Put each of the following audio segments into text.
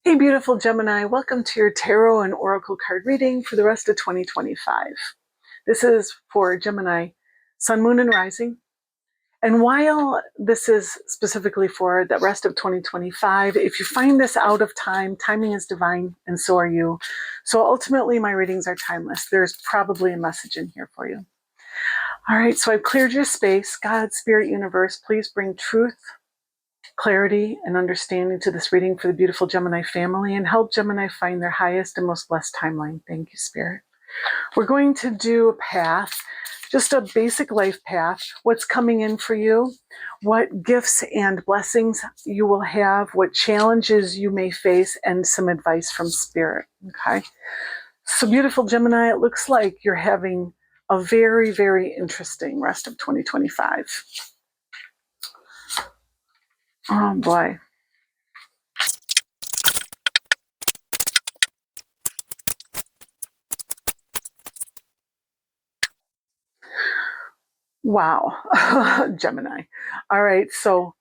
Hey, beautiful Gemini. Welcome to your tarot and oracle card reading for the rest of 2025. This is for Gemini, Sun, Moon, and Rising. And while this is specifically for the rest of 2025, if you find this out of time, timing is divine, and so are you. So ultimately, my readings are timeless. There's probably a message in here for you. All right, so I've cleared your space. God, Spirit, Universe, please bring truth, clarity, and understanding to this reading for the beautiful Gemini family and help Gemini find their highest and most blessed timeline. Thank you, Spirit. We're going to do a path, just a basic life path, what's coming in for you, what gifts and blessings you will have, what challenges you may face, and some advice from Spirit, okay? So beautiful Gemini, it looks like you're having a very, very interesting rest of 2025. Oh boy. Wow, Gemini. All right, so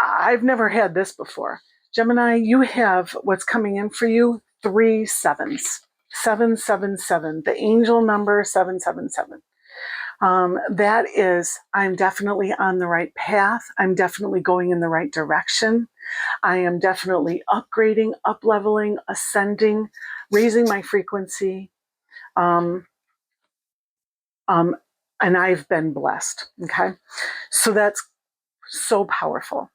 I've never had this before. Gemini, you have what's coming in for you, 3 sevens. 777, the angel number 777. That is, I'm definitely on the right path. I'm definitely going in the right direction. I am definitely upgrading, up-leveling, ascending, raising my frequency. And I've been blessed, okay? So that's so powerful.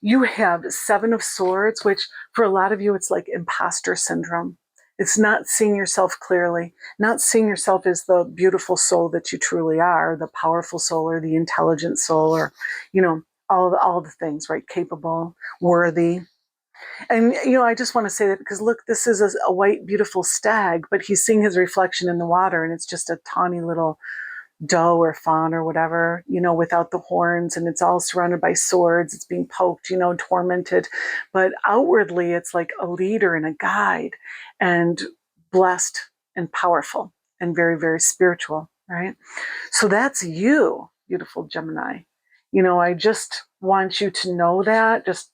You have 7 of Swords, which for a lot of you, it's like imposter syndrome. It's not seeing yourself clearly, not seeing yourself as the beautiful soul that you truly are, the powerful soul or the intelligent soul, or, you know, all the things, right? Capable, worthy. And, you know, I just want to say that because look, this is a white, beautiful stag, but he's seeing his reflection in the water and it's just a tawny little doe or fawn or whatever, you know, without the horns, and it's all surrounded by swords. It's being poked, you know, tormented. But outwardly, it's like a leader and a guide and blessed and powerful and very, very spiritual, right? So that's you, beautiful Gemini. You know, I just want you to know that. Just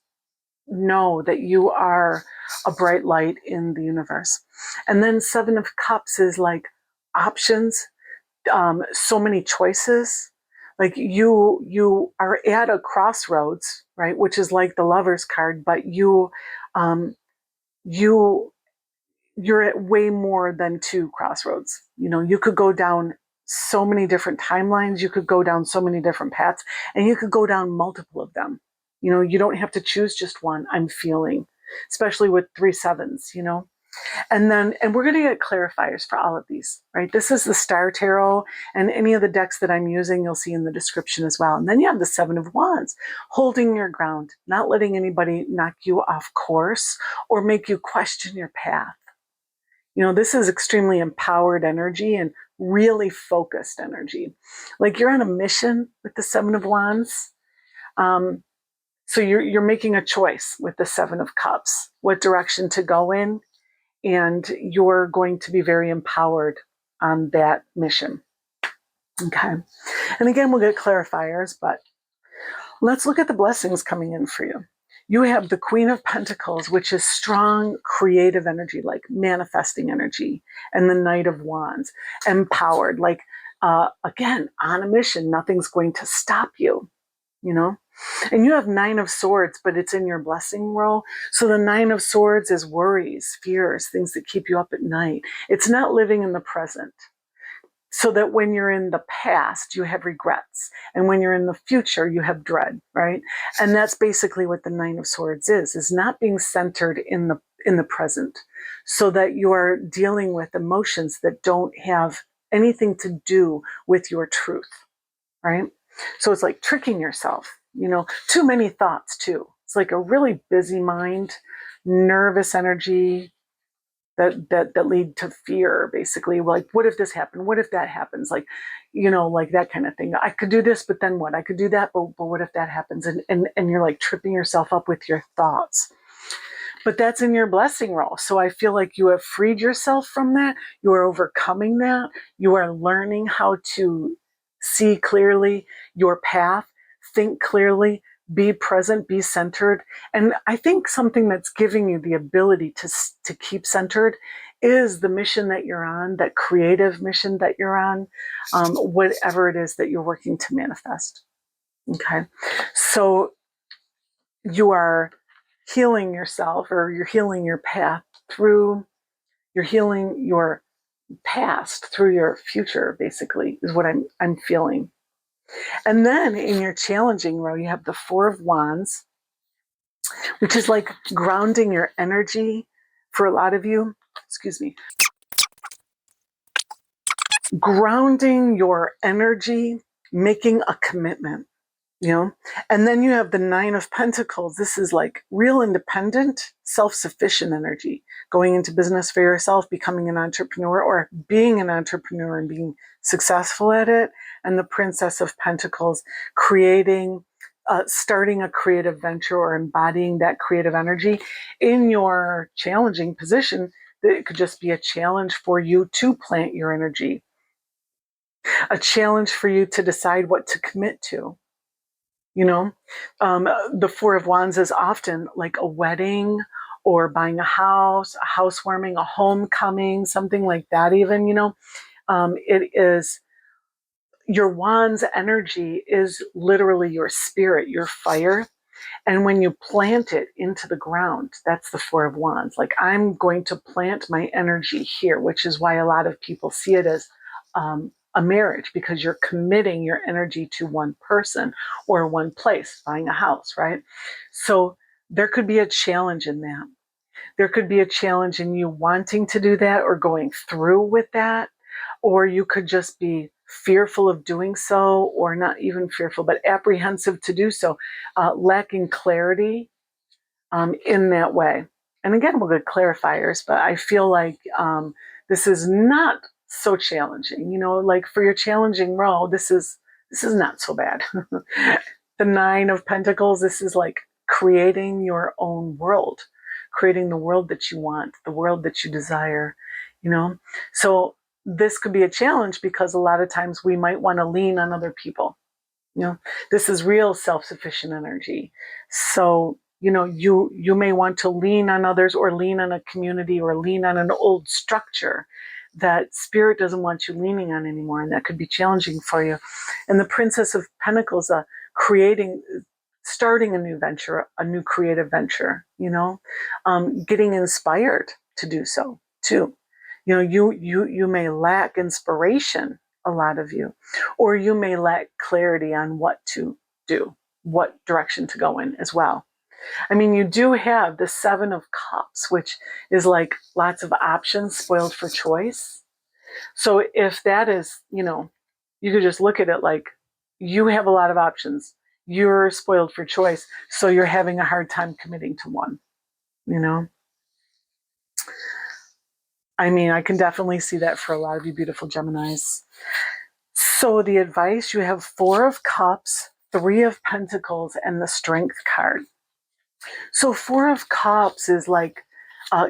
know that you are a bright light in the universe. And then 7 of Cups is like options, so many choices. Like you are at a crossroads, right? Which is like the Lover's card, but you're at way more than 2 crossroads. You know, you could go down so many different timelines. You could go down so many different paths, and you could go down multiple of them. You know, you don't have to choose just one. I'm feeling, especially with 3 sevens, you know. And we're going to get clarifiers for all of these, right? This is the Star Tarot, and any of the decks that I'm using, you'll see in the description as well. And then you have the 7 of Wands, holding your ground, not letting anybody knock you off course or make you question your path. You know, this is extremely empowered energy and really focused energy. Like you're on a mission with the 7 of Wands. So you're making a choice with the 7 of Cups, what direction to go in. And you're going to be very empowered on that mission. Okay. And again, we'll get clarifiers, but let's look at the blessings coming in for you. You have the Queen of Pentacles, which is strong, creative energy, like manifesting energy, and the Knight of Wands, empowered, like, again, on a mission. Nothing's going to stop you, you know? And you have 9 of Swords, but it's in your blessing roll. So the 9 of Swords is worries, fears, things that keep you up at night. It's not living in the present. So that when you're in the past, you have regrets. And when you're in the future, you have dread, right? And that's basically what the 9 of Swords is not being centered in the present. So that you're dealing with emotions that don't have anything to do with your truth, right? So it's like tricking yourself. You know, too many thoughts too. It's like a really busy mind, nervous energy that lead to fear, basically. Like, what if this happened? What if that happens? Like, you know, like that kind of thing. I could do this, but then what? I could do that, but what if that happens? And you're like tripping yourself up with your thoughts. But that's in your blessing role. So I feel like you have freed yourself from that. You are overcoming that. You are learning how to see clearly your path, think clearly, be present, be centered. And I think something that's giving you the ability to keep centered is the mission that you're on, that creative mission that you're on, whatever it is that you're working to manifest. Okay. So you are healing yourself, or you're healing your path through, you're healing your past through your future, basically, is what I'm feeling. And then in your challenging row, you have the Four of Wands, which is like grounding your energy for a lot of you. Excuse me. Grounding your energy, making a commitment, And then you have the Nine of Pentacles. This is like real independent, self-sufficient energy, going into business for yourself, becoming an entrepreneur, or being an entrepreneur and being successful at it. And the Princess of Pentacles, creating, starting a creative venture or embodying that creative energy in your challenging position. It could just be a challenge for you to plant your energy, a challenge for you to decide what to commit to. The Four of Wands is often like a wedding or buying a housewarming, a homecoming, something like that even, it is, your Wands energy is literally your spirit, your fire. And when you plant it into the ground, that's the Four of Wands. Like, I'm going to plant my energy here, which is why a lot of people see it as a marriage, because you're committing your energy to one person or one place, buying a house, right? So there could be a challenge in that. There could be a challenge in you wanting to do that or going through with that, or you could just be fearful of doing so, or not even fearful, but apprehensive to do so, lacking clarity in that way. And again, we'll get clarifiers, but I feel like this is not so challenging. Like for your challenging row, this is not so bad. The Nine of Pentacles, this is like creating your own world, creating the world that you want, the world that you desire, So this could be a challenge because a lot of times we might want to lean on other people. This is real self-sufficient energy. So, you may want to lean on others, or lean on a community, or lean on an old structure that spirit doesn't want you leaning on anymore. And that could be challenging for you. And the Princess of Pentacles, starting a new venture, a new creative venture, getting inspired to do so too. You may lack inspiration, a lot of you, or you may lack clarity on what to do, what direction to go in as well. I mean, you do have the Seven of Cups, which is like lots of options, spoiled for choice. So if that is, you could just look at it like you have a lot of options. You're spoiled for choice, so you're having a hard time committing to one, I mean, I can definitely see that for a lot of you beautiful Geminis. So the advice, you have Four of Cups, Three of Pentacles, and the Strength card. So Four of Cups is like,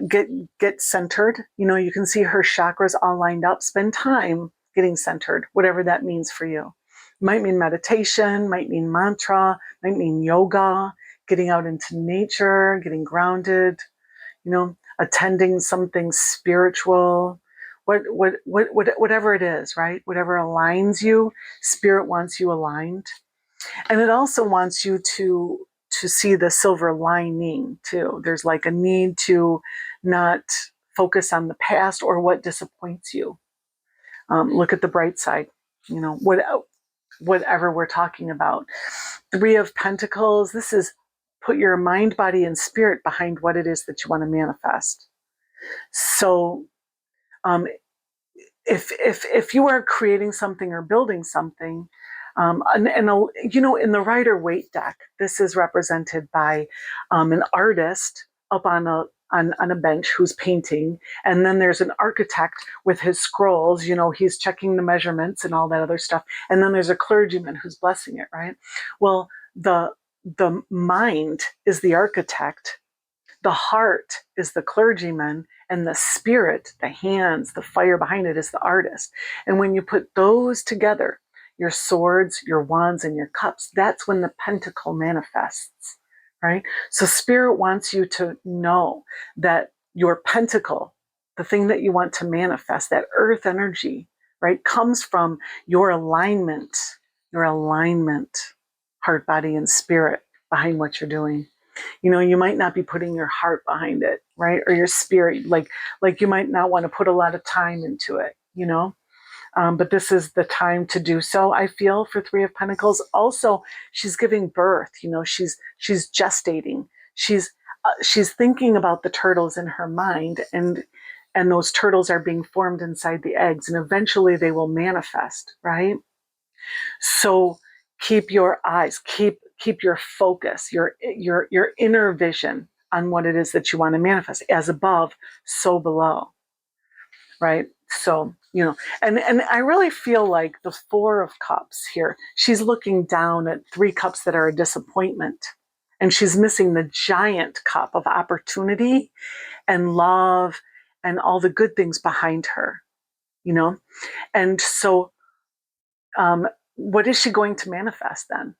get centered. You can see her chakras all lined up. Spend time getting centered, whatever that means for you. Might mean meditation, might mean mantra, might mean yoga, getting out into nature, getting grounded, attending something spiritual, whatever it is, right? Whatever aligns you, spirit wants you aligned. And it also wants you to see the silver lining too. There's like a need to not focus on the past or what disappoints you. Look at the bright side, whatever we're talking about. Three of Pentacles, this is put your mind, body, and spirit behind what it is that you want to manifest. So if you are creating something or building something, in the Rider-Waite deck, this is represented by an artist up on a bench who's painting, and then there's an architect with his scrolls, he's checking the measurements and all that other stuff, and then there's a clergyman who's blessing it, right? Well, the mind is the architect, the heart is the clergyman, and the spirit, the hands, the fire behind it is the artist. And when you put those together, your swords, your wands, and your cups, that's when the pentacle manifests, right? So Spirit wants you to know that your pentacle, the thing that you want to manifest, that earth energy, right, comes from your alignment, heart, body, and spirit behind what you're doing. You might not be putting your heart behind it, right? Or your spirit, like you might not want to put a lot of time into it, but this is the time to do so, I feel, for Three of Pentacles. Also, she's giving birth, she's gestating. She's thinking about the turtles in her mind, and those turtles are being formed inside the eggs, and eventually they will manifest, right? So keep your eyes, keep your focus, your inner vision on what it is that you want to manifest. As above, so below, right? So, and I really feel like the Four of Cups here, she's looking down at three cups that are a disappointment, and she's missing the giant cup of opportunity and love and all the good things behind her, and so what is she going to manifest then?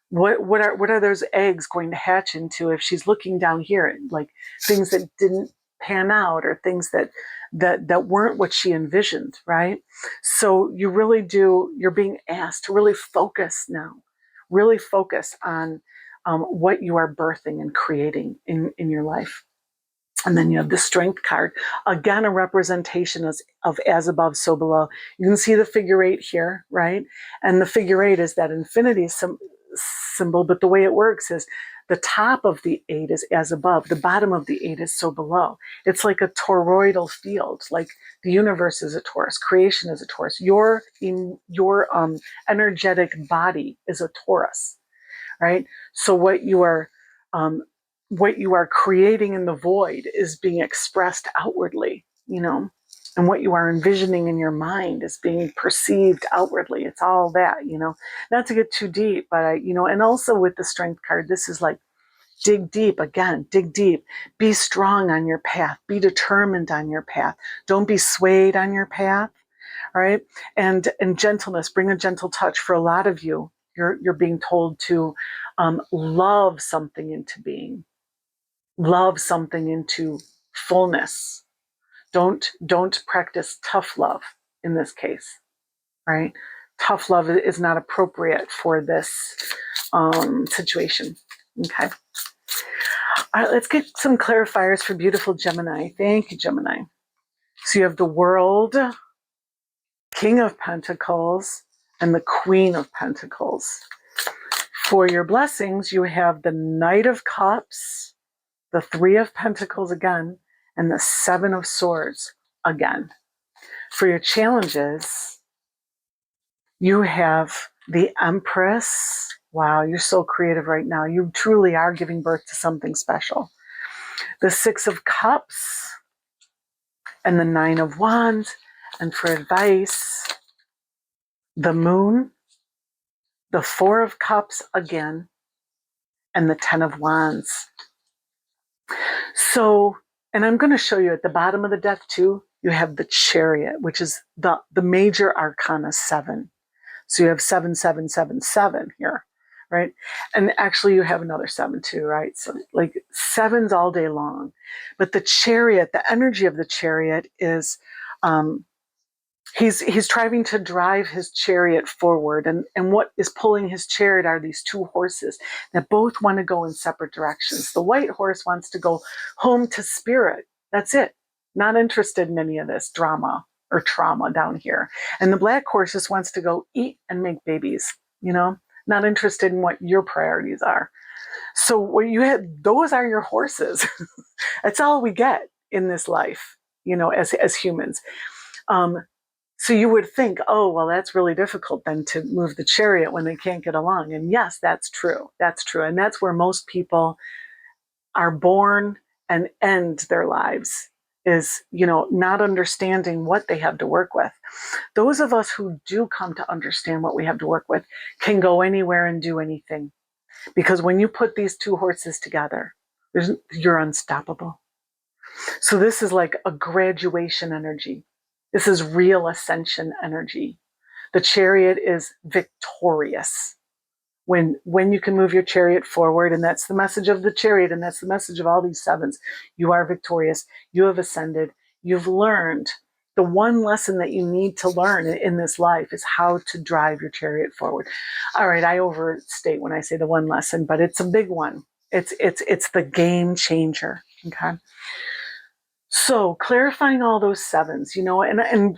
What are those eggs going to hatch into if she's looking down here, like things that didn't pan out, or things that weren't what she envisioned, right? So you're being asked to really focus now, really focus on what you are birthing and creating in your life. And then you have the Strength card, again, a representation of as above, so below. You can see the figure 8 here, right? And the figure 8 is that infinity symbol, but the way it works is the top of the 8 is as above, the bottom of the 8 is so below. It's like a toroidal field, like the universe is a Taurus, creation is a Taurus. Your energetic body is a Taurus, right? So what you are creating in the void is being expressed outwardly, and what you are envisioning in your mind is being perceived outwardly. It's all that, not to get too deep, but and also with the Strength card, this is like, dig deep, be strong on your path, be determined on your path. Don't be swayed on your path, right? And gentleness, bring a gentle touch. For a lot of you, you're being told to love something into being. Love something into fullness. Don't practice tough love in this case, right? Tough love is not appropriate for this situation. Okay. All right, let's get some clarifiers for beautiful Gemini. Thank you, Gemini. So you have the World, King of Pentacles, and the Queen of Pentacles. For your blessings, you have the Knight of Cups, the Three of Pentacles again, and the Seven of Swords again. For your challenges, you have the Empress. Wow, you're so creative right now. You truly are giving birth to something special. The Six of Cups and the Nine of Wands. And for advice, the Moon, the Four of Cups again, and the Ten of Wands. So, and I'm going to show you at the bottom of the deck too, you have the Chariot, which is the major arcana 7. So you have 7, here, right? And actually you have another 7 too, right? So like 7's all day long. But the Chariot, the energy of the Chariot is, he's trying to drive his chariot forward, and what is pulling his chariot are these two horses that both want to go in separate directions. The white horse wants to go home to spirit. That's it. Not interested in any of this drama or trauma down here. And the black horse just wants to go eat and make babies, not interested in what your priorities are. So what you have, those are your horses. That's all we get in this life, as humans. So you would think, oh, well, that's really difficult then to move the chariot when they can't get along. And yes, that's true. That's true. And that's where most people are born and end their lives, is, not understanding what they have to work with. Those of us who do come to understand what we have to work with can go anywhere and do anything. Because when you put these two horses together, you're unstoppable. So this is like a graduation energy. This is real ascension energy. The Chariot is victorious. When you can move your chariot forward, and that's the message of the Chariot, and that's the message of all these sevens, you are victorious, you have ascended, you've learned. The one lesson that you need to learn in this life is how to drive your chariot forward. All right, I overstate when I say the one lesson, but it's a big one. It's the game changer. Okay. So clarifying all those sevens, and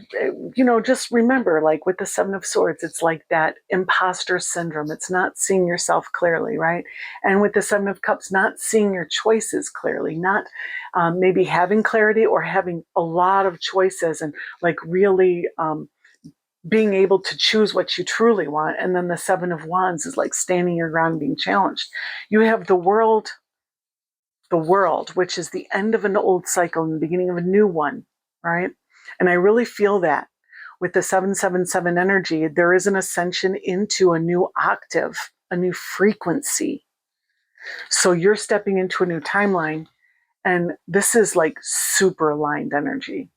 just remember, like with the Seven of Swords, it's like that imposter syndrome. It's not seeing yourself clearly, right? And with the Seven of Cups, not seeing your choices clearly, not maybe having clarity or having a lot of choices and like really being able to choose what you truly want. And then the Seven of Wands is like standing your ground, being challenged. You have the world, which is the end of an old cycle and the beginning of a new one, right? And I really feel that with the 777 energy, there is an ascension into a new octave, a new frequency. So you're stepping into a new timeline, and this is like super aligned energy.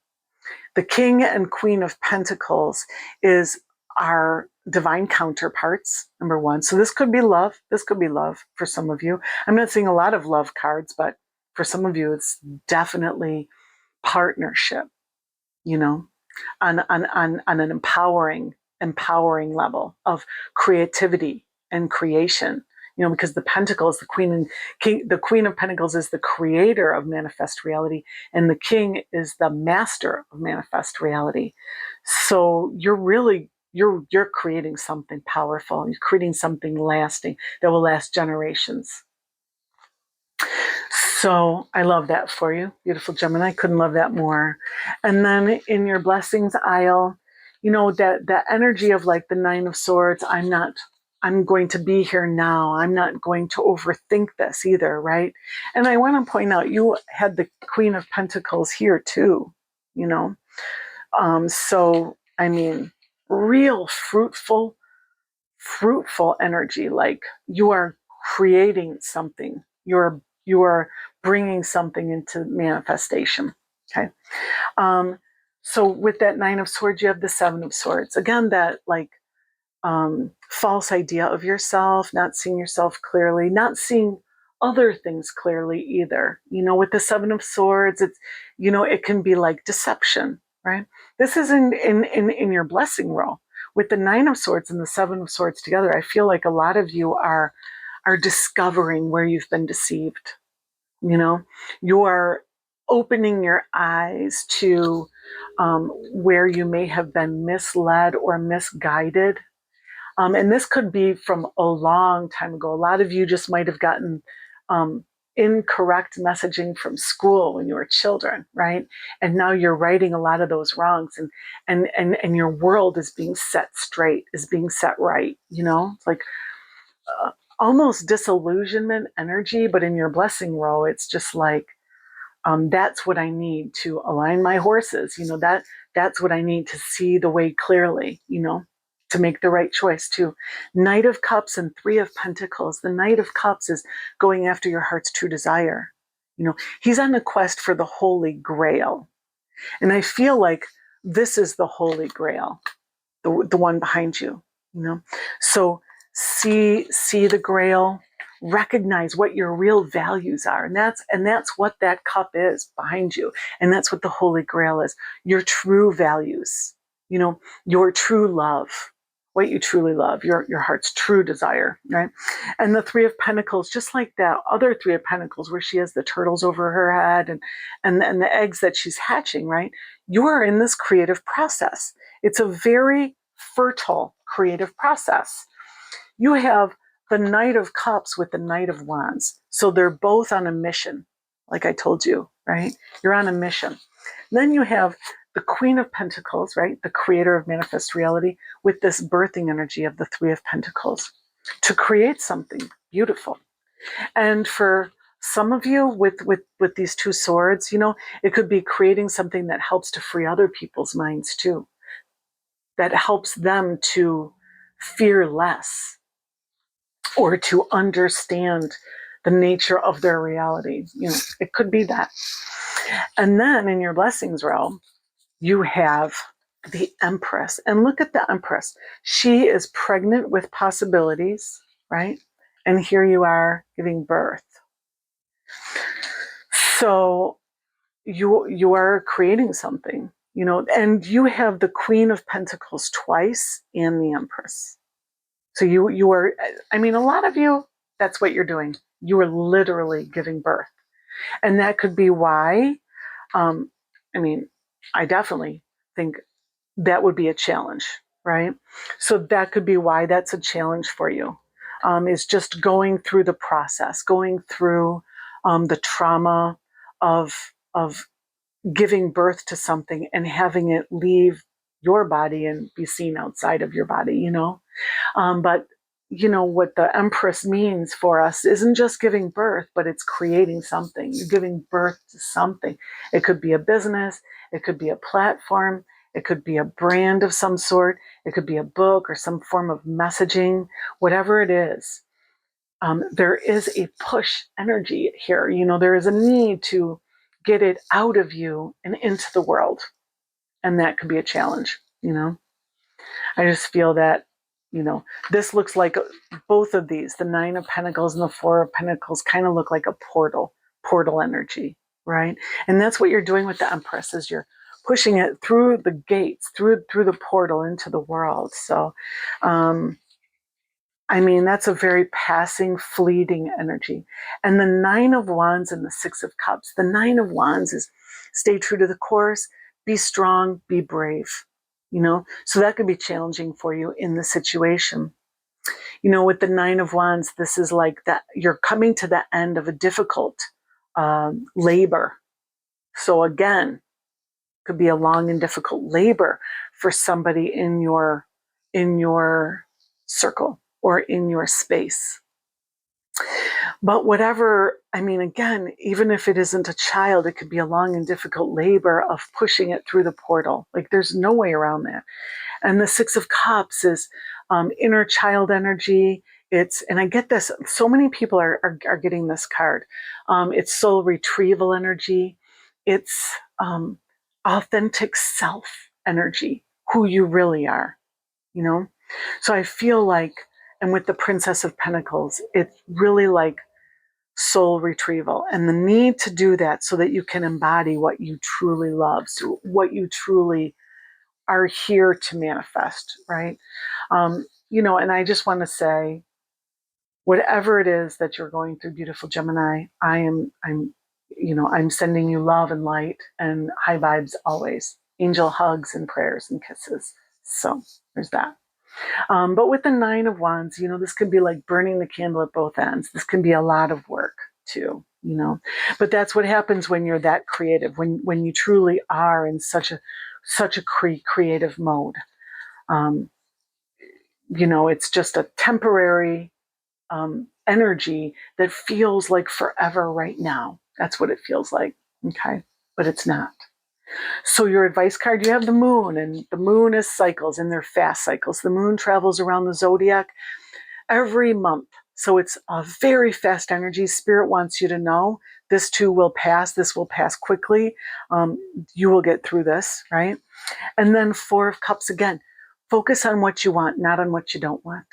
The King and Queen of Pentacles is our divine counterparts, number one. So this could be love. This could be love for some of you. I'm not seeing a lot of love cards, but for some of you, it's definitely partnership, on an empowering level of creativity and creation. Because the Pentacles, the Queen of Pentacles is the creator of manifest reality, and the King is the master of manifest reality. So you're creating something powerful. You're creating something lasting that will last generations. So I love that for you, beautiful Gemini. I couldn't love that more. And then in your blessings aisle, that energy of like the Nine of Swords, I'm going to be here now. I'm not going to overthink this either, right? And I want to point out, you had the Queen of Pentacles here too, So, I mean, real fruitful energy. Like you are creating something. You are bringing something into manifestation. Okay. So with that Nine of Swords, you have the Seven of Swords. Again, that like false idea of yourself, not seeing yourself clearly, not seeing other things clearly either. With the Seven of Swords, it's, it can be like deception, right? This is in your blessing row. With the Nine of Swords and the Seven of Swords together, I feel like a lot of you are discovering where you've been deceived. You are opening your eyes to where you may have been misled or misguided. And this could be from a long time ago. A lot of you just might have gotten incorrect messaging from school when you were children, right? And now you're righting a lot of those wrongs, and your world is being set straight, is being set right. It's like almost disillusionment energy, but in your blessing row, it's just like, that's what I need to align my horses. That's what I need to see the way clearly, to make the right choice too. Knight of Cups and Three of Pentacles. The Knight of Cups is going after your heart's true desire. He's on the quest for the Holy Grail. And I feel like this is the Holy Grail, the one behind you, So see the Grail, recognize what your real values are. And that's what that cup is behind you. And that's what the Holy Grail is. Your true values, your true love, what you truly love, your heart's true desire, right? And the Three of Pentacles, just like that other Three of Pentacles where she has the turtles over her head and the eggs that she's hatching, right? You are in this creative process. It's a very fertile creative process. You have the Knight of Cups with the Knight of Wands. So they're both on a mission, like I told you, right? You're on a mission. Then you have the Queen of Pentacles, right? The creator of manifest reality, with this birthing energy of the Three of Pentacles to create something beautiful. And for some of you with these two swords, it could be creating something that helps to free other people's minds too, that helps them to fear less or to understand the nature of their reality. It could be that. And then in your blessings realm, you have the Empress. And look at the Empress. She is pregnant with possibilities, right? And here you are giving birth. So you are creating something, and you have the Queen of Pentacles twice and the Empress. So you are, I mean, a lot of you, that's what you're doing. You are literally giving birth. And that could be why, I mean, I definitely think that would be a challenge, right? So that could be why that's a challenge for you, is just going through the process, going through the trauma of giving birth to something and having it leave your body and be seen outside of your body, but what the Empress means for us isn't just giving birth, but it's creating something. You're giving birth to something. It could be a business. It could be a platform. It could be a brand of some sort. It could be a book or some form of messaging, whatever it is. There is a push energy here. There is a need to get it out of you and into the world. And that could be a challenge, I just feel that, this looks like both of these, the Nine of Pentacles and the Four of Pentacles, kind of look like a portal energy, right? And that's what you're doing with the Empress, is you're pushing it through the gates, through the portal into the world. So, that's a very passing, fleeting energy. And the Nine of Wands and the Six of Cups. The Nine of Wands is stay true to the course, be strong, be brave. So that could be challenging for you in the situation. With the Nine of Wands, this is like that you're coming to the end of a difficult labor. So again, could be a long and difficult labor for somebody in your circle or in your space. But whatever, again, even if it isn't a child, it could be a long and difficult labor of pushing it through the portal. Like there's no way around that. And the Six of Cups is inner child energy. And I get this, so many people are getting this card. It's soul retrieval energy. It's authentic self energy, who you really are, So I feel like, and with the Princess of Pentacles, it's really like soul retrieval and the need to do that so that you can embody what you truly love, so what you truly are here to manifest, right? And I just want to say, whatever it is that you're going through, beautiful Gemini, I'm sending you love and light and high vibes always, angel hugs and prayers and kisses. So there's that. But with the Nine of Wands, this could be like burning the candle at both ends. This can be a lot of work too, but that's what happens when you're that creative, when you truly are in such a creative mode. It's just a temporary energy that feels like forever right now. That's what it feels like. Okay. But it's not. So your advice card, you have the moon, and the moon is cycles, and they're fast cycles. The moon travels around the zodiac every month. So it's a very fast energy. Spirit wants you to know this too will pass. This will pass quickly. You will get through this, right? And then Four of Cups again. Focus on what you want, not on what you don't want.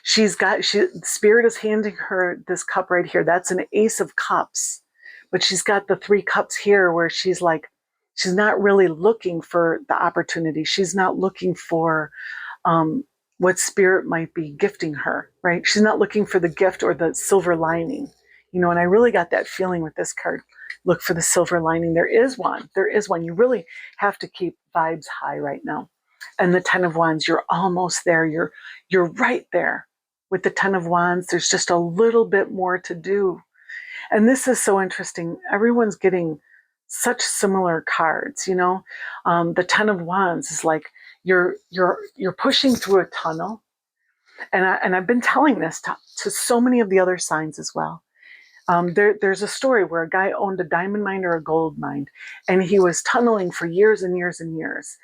Spirit is handing her this cup right here. That's an Ace of Cups. But she's got the Three Cups here where she's like, she's not really looking for the opportunity. She's not looking for what Spirit might be gifting her, right? She's not looking for the gift or the silver lining, and I really got that feeling with this card. Look for the silver lining. There is one. You really have to keep vibes high right now. And the Ten of Wands, you're almost there. You're right there. With the Ten of Wands, there's just a little bit more to do. And this is so interesting. Everyone's getting such similar cards, the Ten of Wands is like you're pushing through a tunnel. And I've been telling this to so many of the other signs as well. There's a story where a guy owned a diamond mine or a gold mine, and he was tunneling for years and years and years,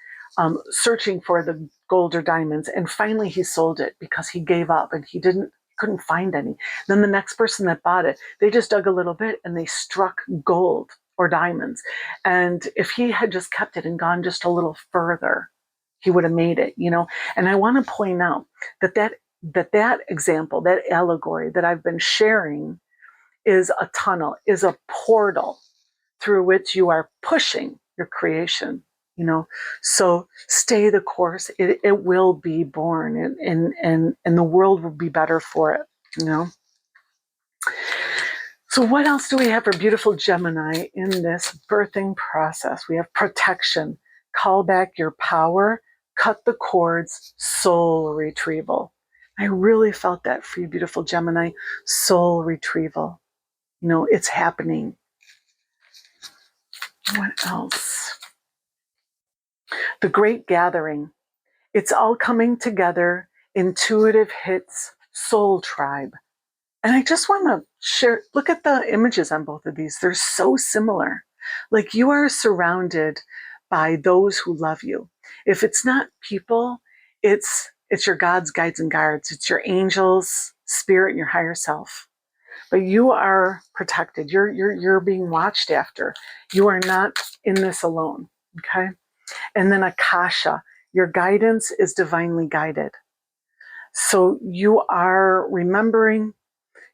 searching for the gold or diamonds. And finally he sold it because he gave up and he couldn't find any. Then the next person that bought it, they just dug a little bit and they struck gold or diamonds. And if he had just kept it and gone just a little further, he would have made it, And I want to point out that example, that allegory that I've been sharing is a tunnel, is a portal through which you are pushing your creation, So stay the course. It will be born, and the world will be better for it, So what else do we have for beautiful Gemini in this birthing process? We have protection, call back your power, cut the cords, soul retrieval. I really felt that for you, beautiful Gemini, soul retrieval. It's happening. What else? The Great Gathering. It's all coming together. Intuitive hits, soul tribe. And I just want to share, look at the images on both of these. They're so similar. Like you are surrounded by those who love you. If it's not people, it's your God's guides and guards. It's your angels, spirit, and your higher self. But you are protected. You're being watched after. You are not in this alone. Okay? And then Akasha, your guidance is divinely guided. So you are remembering,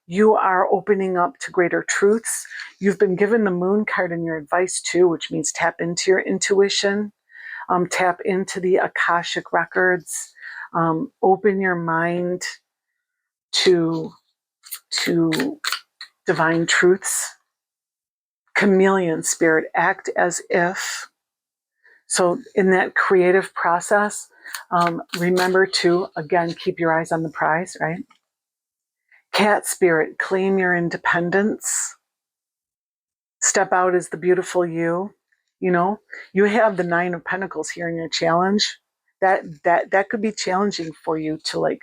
you are opening up to greater truths. You've been given the moon card in your advice too, which means tap into your intuition, tap into the Akashic records, open your mind to divine truths. Chameleon spirit, act as if. So in that creative process, remember to, again, keep your eyes on the prize, right? Cat spirit, claim your independence. Step out as the beautiful you. You have the 9 of Pentacles here in your challenge. That could be challenging for you to like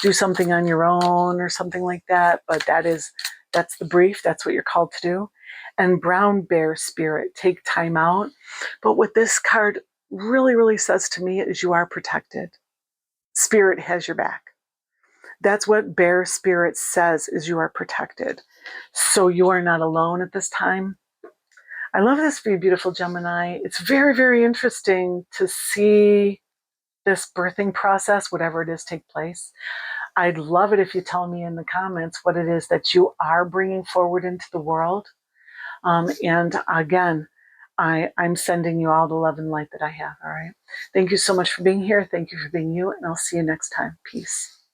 do something on your own or something like that. But that's the brief. That's what you're called to do. And brown bear spirit, take time out. But what this card really, really says to me is you are protected. Spirit has your back. That's what bear spirit says, is you are protected. So you are not alone at this time. I love this for you, beautiful Gemini. It's very, very interesting to see this birthing process, whatever it is, take place. I'd love it if you tell me in the comments what it is that you are bringing forward into the world. And again, I'm sending you all the love and light that I have, all right? Thank you so much for being here. Thank you for being you, and I'll see you next time. Peace.